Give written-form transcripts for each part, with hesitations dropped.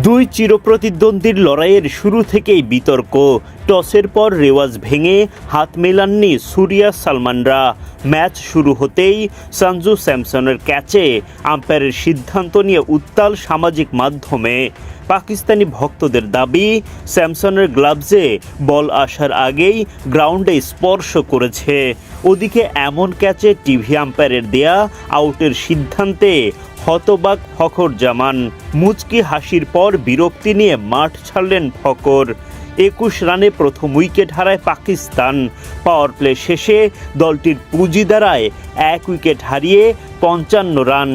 দুই চিরপ্রতিদ্বন্দ্বীর লড়াইয়ের শুরু থেকেই বিতর্ক। টসের পর রেওয়াজ ভেঙে হাত মেলাননি সুরিয়া সালমানরা। ম্যাচ শুরু হতেই সঞ্জু স্যামসনের ক্যাচে আম্পায়ারের সিদ্ধান্ত নিয়ে উত্তাল সামাজিক মাধ্যমে। পাকিস্তানি ভক্তদের দাবি, স্যামসনের গ্লাভসে বল আসার আগেই গ্রাউন্ডে স্পর্শ করেছে। ওদিকে এমন ক্যাচে টিভি আম্পায়ারের দেয়া আউটের সিদ্ধান্তে হতবাক ফখর জামান। মুচকি হাসির পর বিরক্তি নিয়ে মাঠ ছাড়লেন ফখর। 21 রানে প্রথম উইকেট হারায় পাকিস্তান। পাওয়ার প্লে শেষে দলটির পুঁজি দাঁড়ায় 1 উইকেট হারিয়ে 55 রান।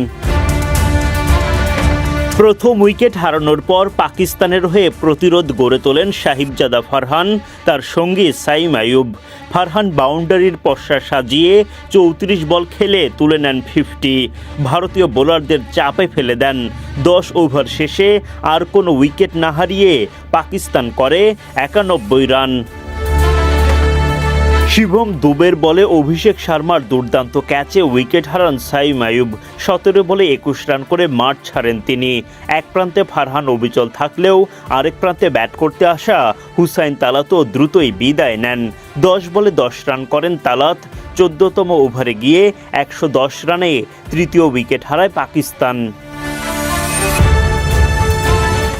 প্রথম উইকেট হারানোর পর পাকিস্তানের হয়ে প্রতিরোধ গড়ে তোলেন সাহিবজাদা ফারহান, তার সঙ্গী সাইম আইয়ুব। ফারহান বাউন্ডারির পশ্চা সাজিয়ে 34 বল খেলে তুলে নেন 50। ভারতীয় বোলারদের চাপে ফেলে দেন। 10 ওভার শেষে আর কোনো উইকেট না হারিয়ে পাকিস্তান করে 91 রান। শিবম দুবের বলে অভিষেক শর্মার দুর্দান্ত ক্যাচে উইকেট হারান সাইম আইয়ুব। 17 বলে 21 রান করে মাঠ ছাড়েন তিনি। এক প্রান্তে ফারহান অবিচল থাকলেও আরেক প্রান্তে ব্যাট করতে আসা হুসাইন তালাতও দ্রুতই বিদায় নেন। 10 বলে 10 রান করেন তালাত। 14তম ওভারে গিয়ে 110 রানে তৃতীয় উইকেট হারায় পাকিস্তান।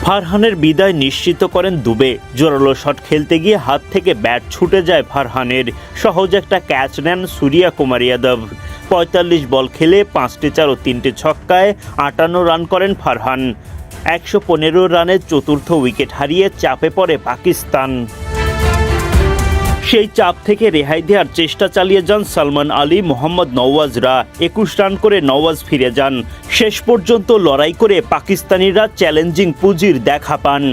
ফারহানের বিদায় নিশ্চিত করেন দুবে। জোরালো শট খেলতে গিয়ে হাত থেকে ব্যাট ছুটে যায় ফারহানের। সহজ একটা ক্যাচ নেন সূর্যা কুমার যাদব। 45 বল খেলে 5টি 4 ও 3টে ছক্কায় 58 রান করেন ফারহান। 115 রানের চতুর্থ উইকেট হারিয়ে চাপে পড়ে পাকিস্তান। সেই চাপ থেকে রেহাই দেওয়ার চেষ্টা চালিয়ে যান সালমান আলী, মোহাম্মদ নওয়াজরা। 21 রান করে নওয়াজ ফিরে যান। শেষ পর্যন্ত লড়াই করে পাকিস্তানিরা চ্যালেঞ্জিং পুঁজির দেখা পান।